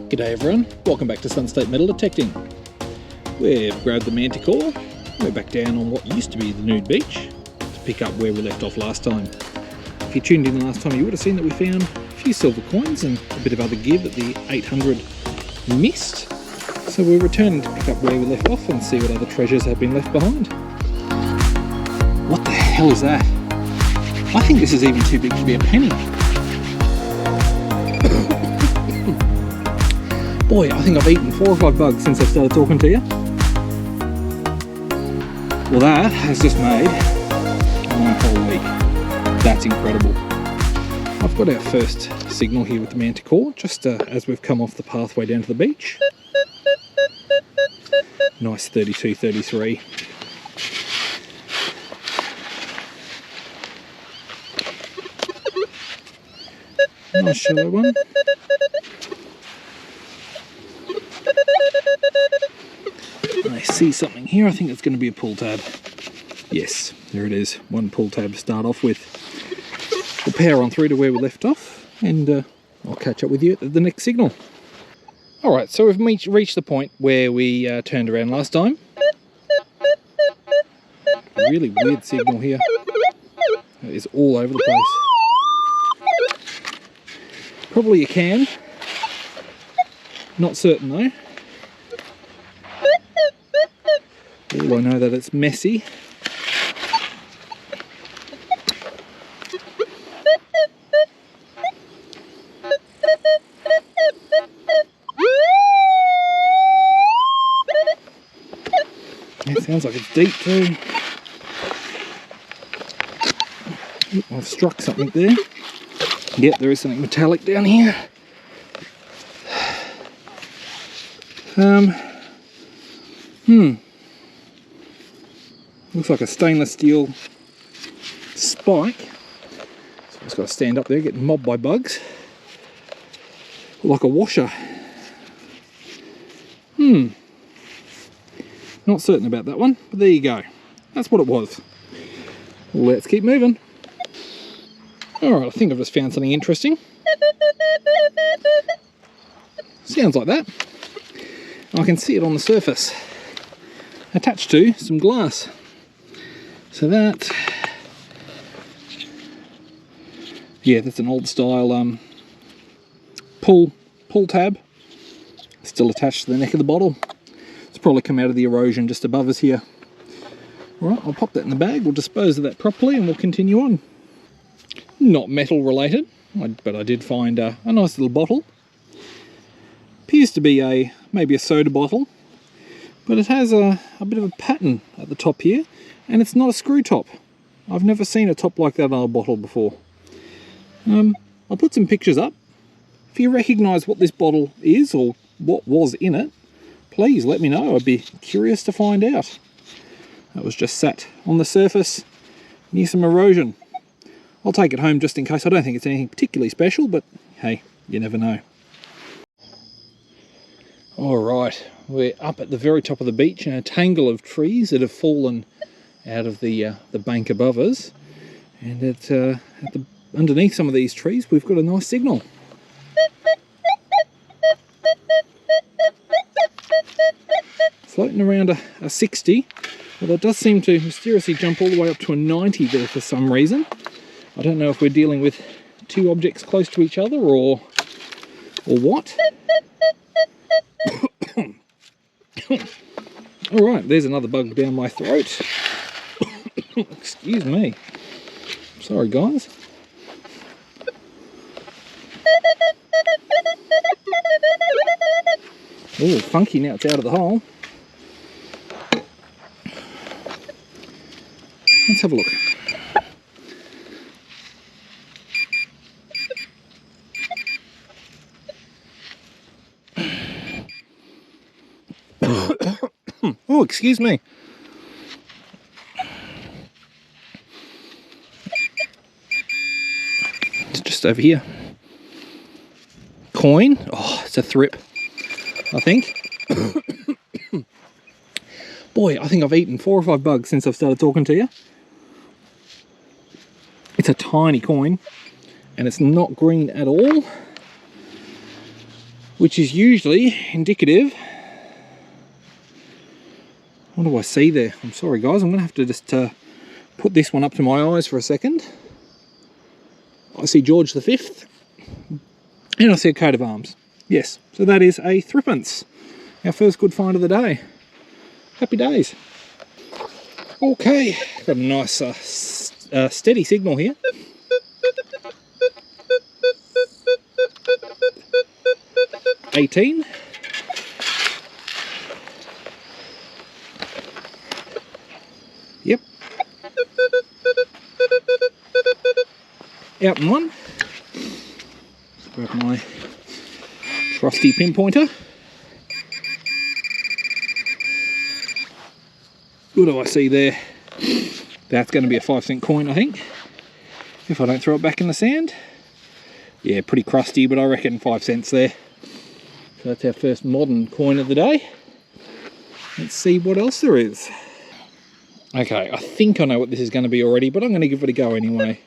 G'day everyone, welcome back to Sunstate Metal Detecting. We've grabbed the Manticore, we're back down on what used to be the nude beach to pick up where we left off last time. If you tuned in last time you would have seen that we found a few silver coins and a bit of other gear that the 800 missed. So we're returning to pick up where we left off and see what other treasures have been left behind. What the hell is that? I think this is even too big to be a penny. Boy, I think I've eaten 4 or 5 bugs since I started talking to you. Well, that has just made my whole week. That's incredible. I've got our first signal here with the Manticore, just as we've come off the pathway down to the beach. Nice 32, 33. Nice shallow one. I see something here. I think it's going to be a pull tab. Yes, there it is. One pull tab to start off with. We'll power on through to where we left off, and I'll catch up with you at the next signal. Alright, so we've reached the point where we turned around last time. A really weird signal here. It is all over the place. Probably a can. Not certain though. All I know that it's messy. It sounds like it's deep too. Oop, I've struck something there. Yep, there is something metallic down here. Looks like a stainless steel spike. So I've just got to stand up there, getting mobbed by bugs. Like a washer. Not certain about that one, but there you go. That's what it was. Let's keep moving. Alright, I think I've just found something interesting. Sounds like that. I can see it on the surface. Attached to some glass. So that... yeah, that's an old style pull tab. Still attached to the neck of the bottle. It's probably come out of the erosion just above us here. Alright, I'll pop that in the bag, we'll dispose of that properly and we'll continue on. Not metal related, but I did find a nice little bottle. Appears to be maybe a soda bottle, but it has a bit of a pattern at the top here, and it's not a screw top. I've never seen a top like that on a bottle before. I'll put some pictures up. If you recognise what this bottle is or what was in it, please let me know. I'd be curious to find out. That was just sat on the surface near some erosion. I'll take it home just in case. I don't think it's anything particularly special, but hey, you never know. Alright, we're up at the very top of the beach in a tangle of trees that have fallen out of the bank above us. And underneath some of these trees we've got a nice signal. Floating around a 60, but it does seem to mysteriously jump all the way up to a 90 there for some reason. I don't know if we're dealing with 2 objects close to each other or what. Alright, there's another bug down my throat. Excuse me. Sorry guys. Oh, funky, now it's out of the hole. Let's have a look. Oh, excuse me. It's just over here. Coin. Oh, it's a thrip, I think. Boy, I think I've eaten 4 or 5 bugs since I've started talking to you. It's a tiny coin, and it's not green at all. which is usually indicative. What do I see there? I'm sorry guys, I'm going to have to just put this one up to my eyes for a second. I see George V, and I see a coat of arms. Yes, so that is a threepence. Our first good find of the day. Happy days. Okay, got a nice steady signal here. $18. Yep. Out and one. Let's grab my trusty pinpointer. What do I see there? That's going to be a 5-cent coin, I think, if I don't throw it back in the sand. Yeah, pretty crusty, but I reckon 5 cents there. So that's our first modern coin of the day. Let's see what else there is. Okay, I think I know what this is going to be already, but I'm going to give it a go anyway.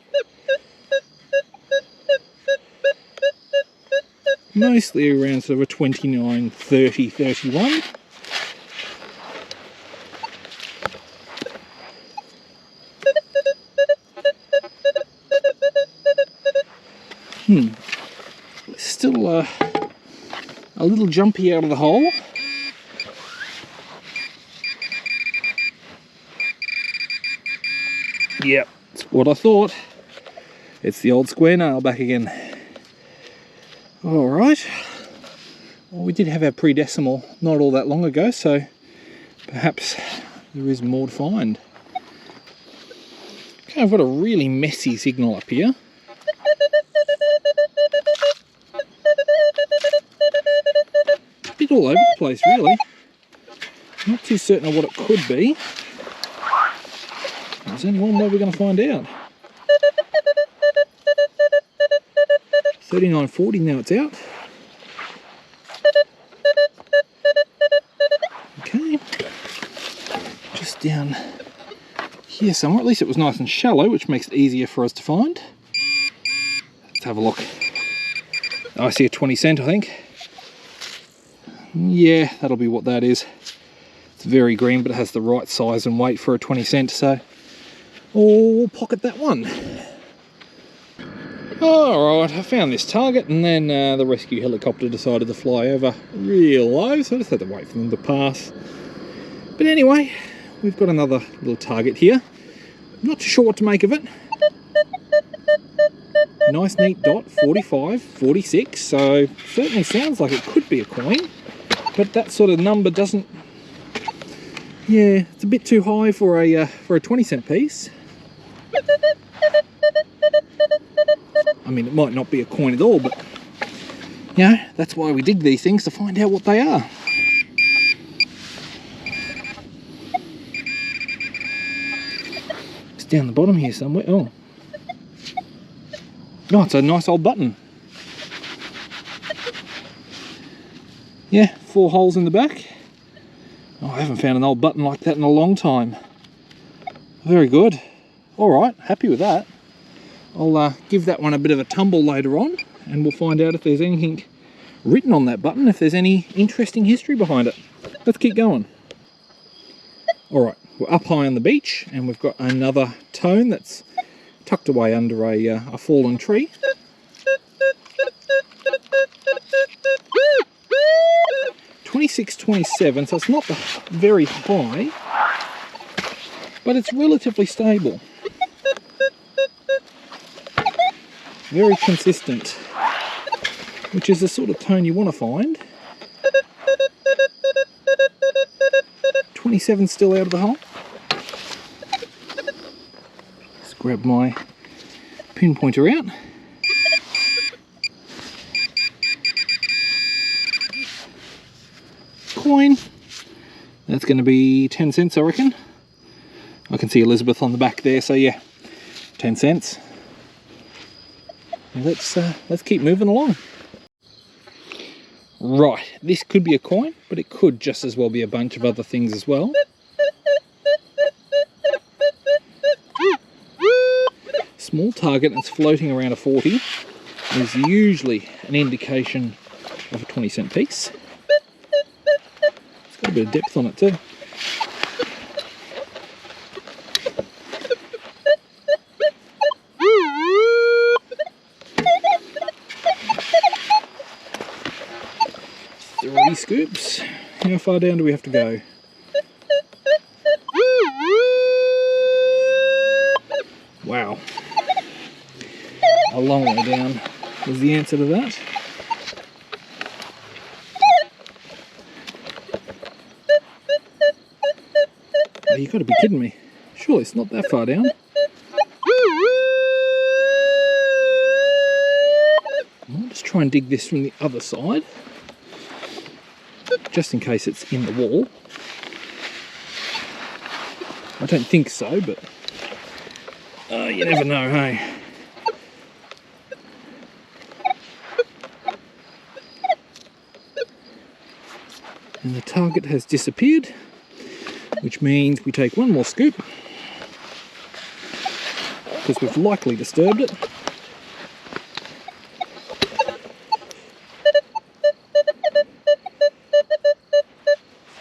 Mostly around sort of a 29, 30, 31. Still a little jumpy out of the hole. Yep, that's what I thought. It's the old square nail back again. Alright. Well, we did have our pre-decimal not all that long ago, so perhaps there is more to find. Okay, I've got a really messy signal up here. A bit all over the place, really. Not too certain of what it could be. There's only one way we're going to find out. 39.40, now it's out. Okay. Just down here somewhere. At least it was nice and shallow, which makes it easier for us to find. Let's have a look. I see a 20 cent, I think. Yeah, that'll be what that is. It's very green, but it has the right size and weight for a 20 cent, so we'll pocket that one. Alright, I found this target, and then the rescue helicopter decided to fly over real low, so I just had to wait for them to pass. But anyway, we've got another little target here. Not too sure what to make of it. Nice neat dot, 45, 46, so certainly sounds like it could be a coin, but that sort of number doesn't... Yeah, it's a bit too high for a 20 cent piece. I mean, it might not be a coin at all, but you know, that's why we dig these things, to find out what they are. It's down the bottom here somewhere. Oh, it's a nice old button. Yeah, 4 holes in the back. Oh, I haven't found an old button like that in a long time. Very good. Alright, happy with that. I'll give that one a bit of a tumble later on, and we'll find out if there's anything written on that button, if there's any interesting history behind it. Let's keep going. Alright, we're up high on the beach, and we've got another tone that's tucked away under a fallen tree. $26.27, so it's not very high, but it's relatively stable. Very consistent, which is the sort of tone you want to find. 27 still out of the hole. Let's grab my pinpointer out. Coin. That's going to be 10 cents, I reckon. I can see Elizabeth on the back there, so yeah, 10 cents. Let's keep moving along. Right, this could be a coin, but it could just as well be a bunch of other things as well. Small target, and it's floating around a 40, is usually an indication of a 20-cent piece. It's got a bit of depth on it too. Three scoops. How far down do we have to go? Wow. A long way down was the answer to that. Oh, you've got to be kidding me. Surely it's not that far down. I'll just try and dig this from the other side, just in case it's in the wall. I don't think so, but you never know, hey? And the target has disappeared, which means we take one more scoop, because we've likely disturbed it.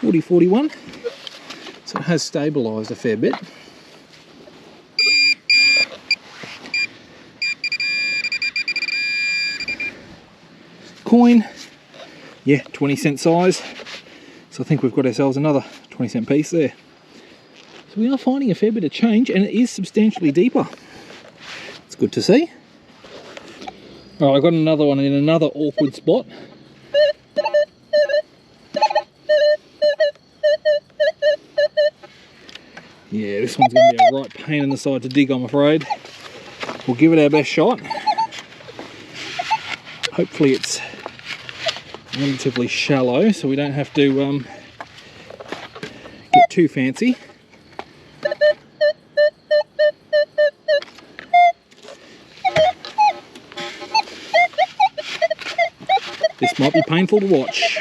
.40-41, so it has stabilised a fair bit. Coin, yeah, 20-cent size, so I think we've got ourselves another 20-cent piece there. So we are finding a fair bit of change, and it is substantially deeper. It's good to see. Alright, I've got another one in another awkward spot. Yeah, this one's going to be a right pain in the side to dig, I'm afraid. We'll give it our best shot. Hopefully it's relatively shallow, so we don't have to get too fancy. This might be painful to watch.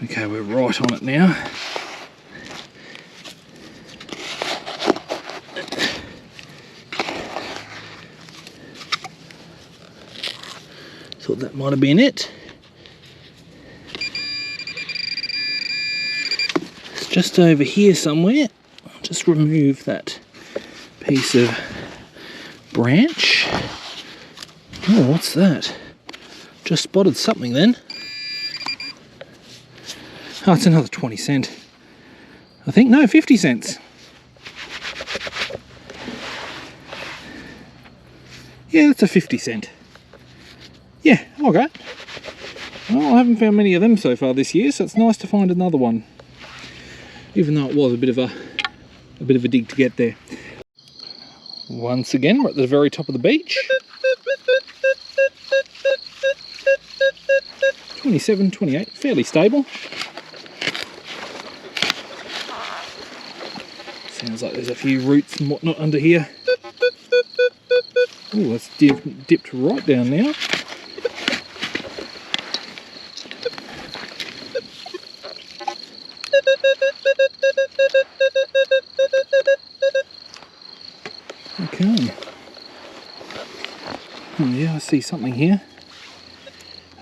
Okay, we're right on it now. Thought that might have been it. It's just over here somewhere. I'll just remove that piece of branch. Oh, what's that? Just spotted something then. Oh, it's another 20-cent. I think, no, 50 cents. Yeah, that's a 50-cent. Yeah, okay. Well, I haven't found many of them so far this year, so it's nice to find another one. Even though it was a bit of a dig to get there. Once again, we're at the very top of the beach. 27, 28, fairly stable. Sounds like there's a few roots and whatnot under here. Oh, that's dipped right down now. Okay. Oh yeah, I see something here.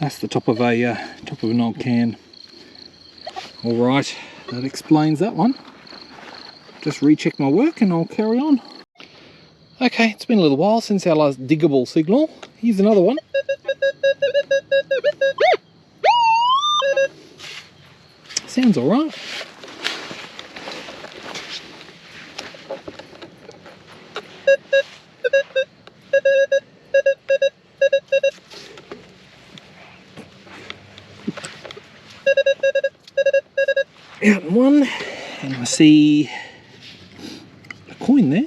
That's the top of an old can. All right, that explains that one. Just recheck my work and I'll carry on. Okay, it's been a little while since our last diggable signal. Here's another one. Sounds all right. Out in one, and I see a coin there.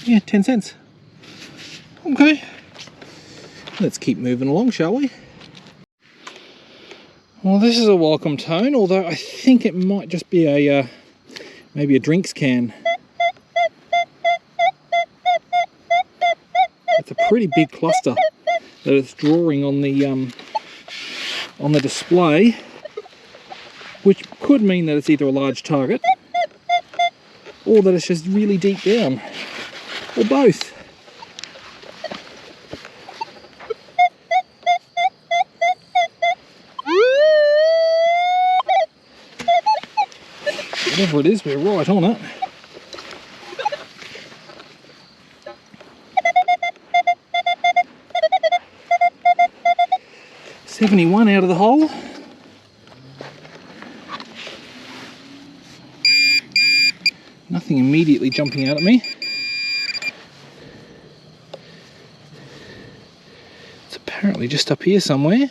Yeah, 10 cents. Okay, let's keep moving along, shall we? Well, this is a welcome tone, although I think it might just be a maybe a drinks can. It's a pretty big cluster that it's drawing on the display, which could mean that it's either a large target or that it's just really deep down, or both. Whatever it is, we're right on it. $71 out of the hole. Nothing immediately jumping out at me. It's apparently just up here somewhere.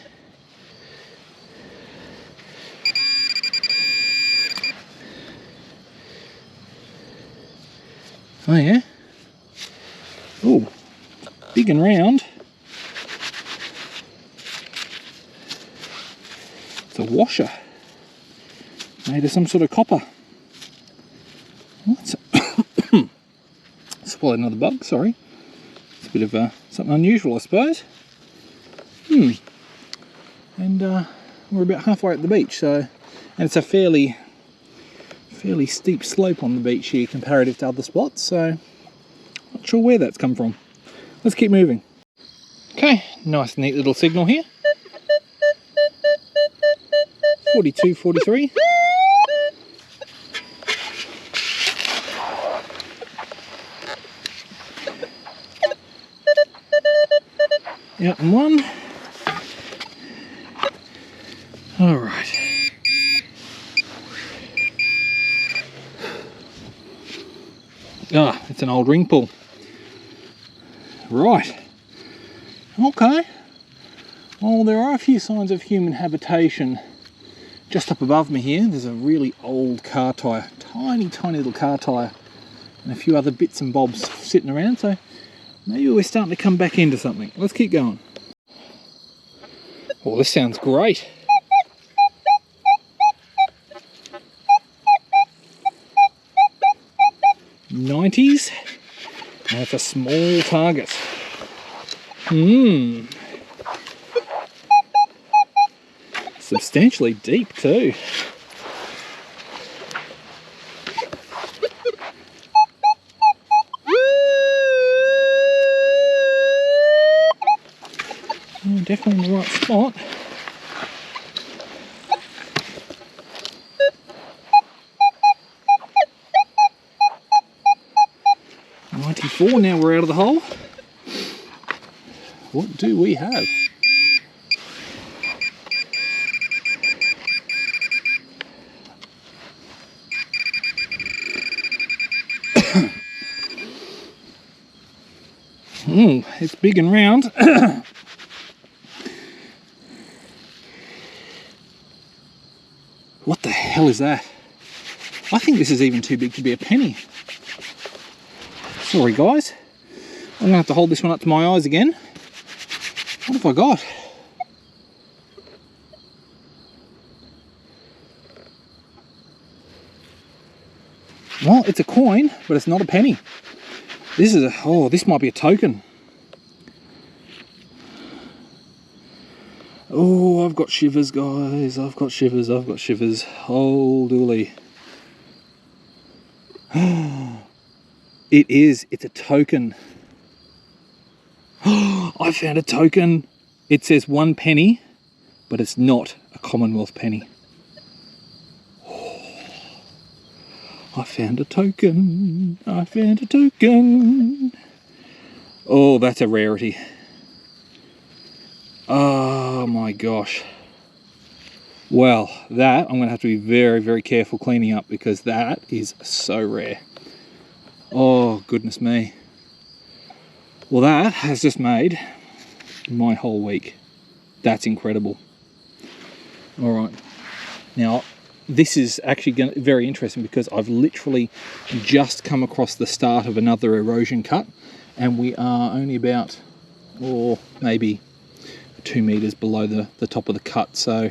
Oh yeah. Oh, big and round. It's a washer made of some sort of copper. What's swallowed another bug, sorry. It's a bit of something unusual, I suppose. And we're about halfway at the beach, so, and it's a fairly steep slope on the beach here comparative to other spots, so not sure where that's come from. Let's keep moving. Okay, nice neat little signal here. 42, 43. Out and one. All right. Ah, it's an old ring pull. Right. Okay. Well, there are a few signs of human habitation just up above me here. There's a really old car tyre, tiny little car tyre, and a few other bits and bobs sitting around, so maybe we're starting to come back into something. Let's keep going. Oh, this sounds great. '90s, and it's a small target. Substantially deep too. Oh, definitely in the right spot. Now we're out of the hole. What do we have? It's big and round. What the hell is that? I think this is even too big to be a penny. Sorry guys, I'm gonna have to hold this one up to my eyes again. What have I got? Well, it's a coin, but it's not a penny. This is this might be a token. Oh, I've got shivers, guys. I've got shivers. Oh, dooly. It's a token. I found a token. It says 1 penny, but it's not a Commonwealth penny. I found a token. Oh, that's a rarity. Oh my gosh. Well, that I'm going to have to be very, very careful cleaning up because that is so rare. Oh, goodness me. Well, that has just made my whole week. That's incredible. All right. Now, this is actually very interesting because I've literally just come across the start of another erosion cut, and we are only about, or maybe 2 meters below the top of the cut. So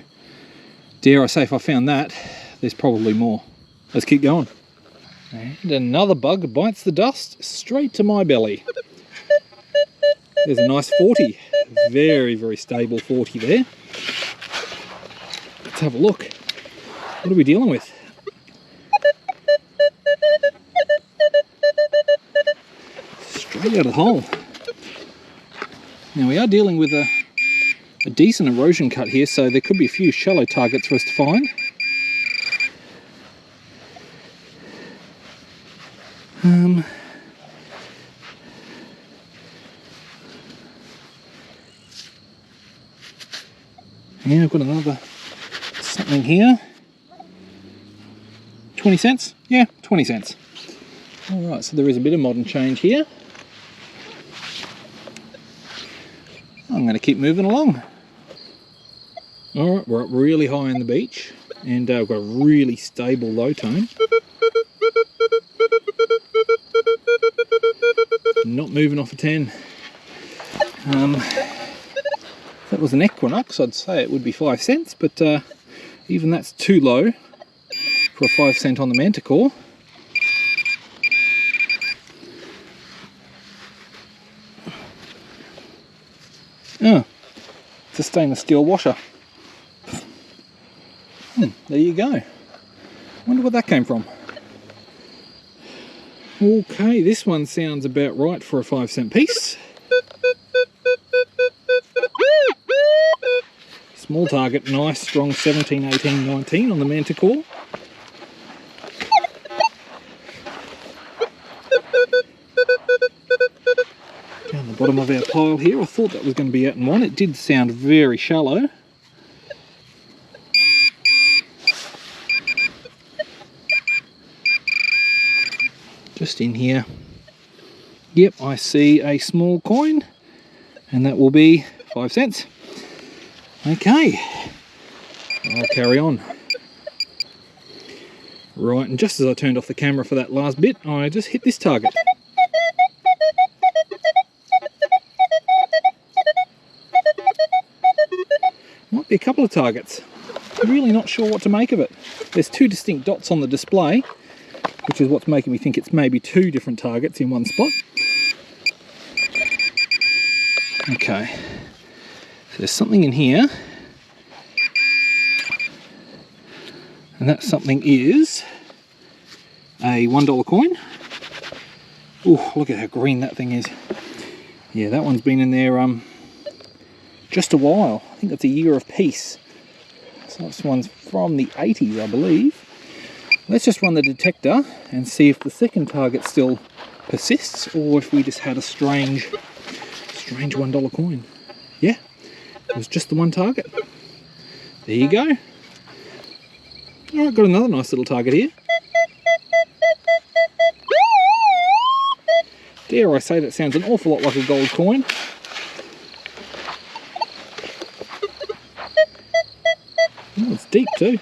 Dare I say, if I found that, there's probably more. Let's keep going. And another bug bites the dust straight to my belly. There's a nice 40. Very, very stable 40 there. Let's have a look. What are we dealing with? Straight out of the hole. Now we are dealing with a decent erosion cut here, so there could be a few shallow targets for us to find. Yeah, I've got another something here. 20 cents? Yeah, 20 cents. Alright, so there is a bit of modern change here. I'm going to keep moving along. Alright, we're up really high on the beach, and we've got a really stable low tone. Not moving off a 10. If that was an Equinox, I'd say it would be 5 cents, but even that's too low for a 5 cent on the Manticore. Oh, it's a stainless steel washer. There you go. Wonder where that came from. Okay, this one sounds about right for a 5 cent piece. Small target, nice strong 17, 18, 19 on the Manticore. Down the bottom of our pile here, I thought that was going to be out in one. It did sound very shallow. Just in here. Yep, I see a small coin, and that will be 5 cents. Okay, I'll carry on. Right, and just as I turned off the camera for that last bit, I just hit this target. Might be a couple of targets. Really not sure what to make of it. There's two distinct dots on the display, which is what's making me think it's maybe two different targets in one spot. Okay, so there's something in here, and that something is a $1 coin. Oh, look at how green that thing is. Yeah, that one's been in there just a while. I think that's a year of peace. So this one's from the 80s, I believe. Let's just run the detector and see if the second target still persists, or if we just had a strange $1 coin. Yeah, it was just the one target. There you go. Alright, got another nice little target here. Dare I say, that sounds an awful lot like a gold coin. Oh, it's deep too.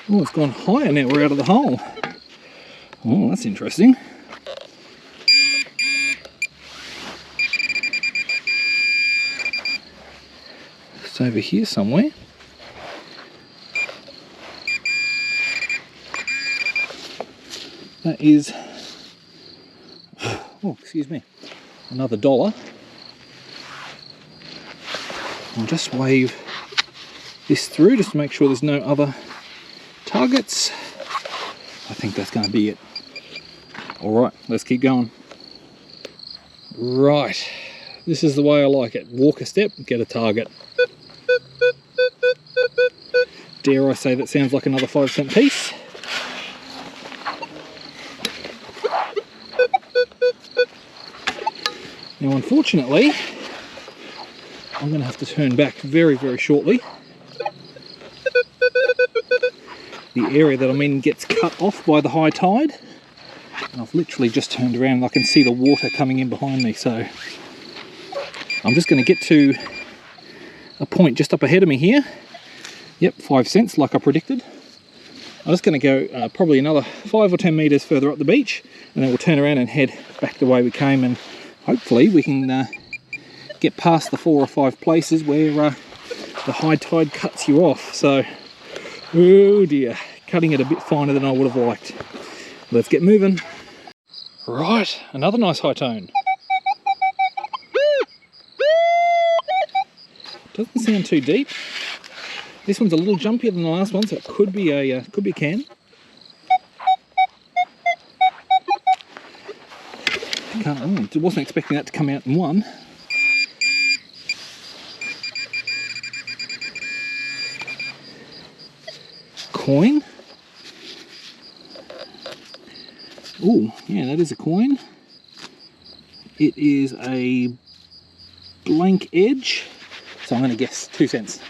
Oh, it's gone higher now we're out of the hole. Oh, that's interesting. It's over here somewhere. That is, oh, excuse me, another $1. I'll just wave this through just to make sure there's no other targets. I think that's going to be it. Alright, let's keep going. Right, this is the way I like it. Walk a step, get a target. Dare I say, that sounds like another 5 cent piece. Now unfortunately, I'm going to have to turn back very, very shortly. The area that I'm in gets cut off by the high tide, and I've literally just turned around and I can see the water coming in behind me, so I'm just going to get to a point just up ahead of me here. Yep, 5 cents like I predicted. I'm just going to go probably another 5 or 10 metres further up the beach, and then we'll turn around and head back the way we came, and hopefully we can get past the 4 or 5 places where the high tide cuts you off. So, oh dear, cutting it a bit finer than I would have liked. Let's get moving. Right, another nice high tone. Doesn't sound too deep. This one's a little jumpier than the last one, so it could be a can. Wasn't expecting that to come out in one. Coin. Oh, yeah, that is a coin. It is a blank edge, so I'm going to guess 2 cents.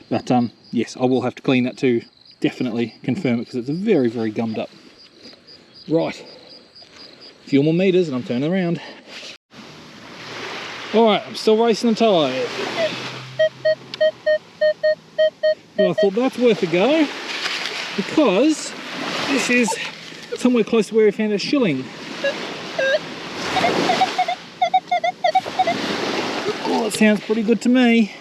But yes, I will have to clean that to definitely confirm it, because it's very, very gummed up. Right, a few more meters and I'm turning around. Alright, I'm still racing the tide. But I thought that's worth a go, because this is somewhere close to where we found a shilling. Oh, that sounds pretty good to me.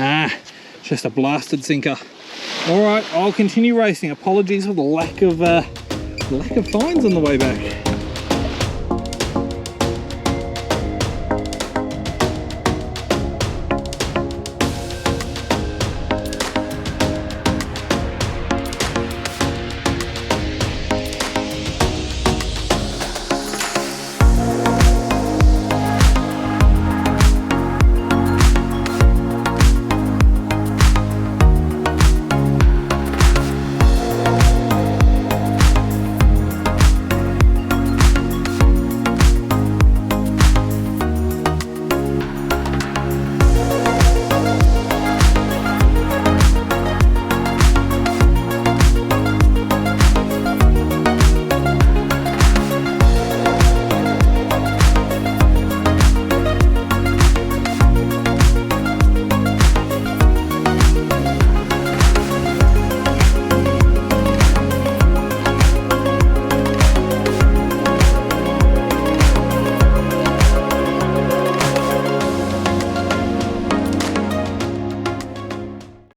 Ah, just a blasted sinker. All right, I'll continue racing. Apologies for the lack of finds on the way back.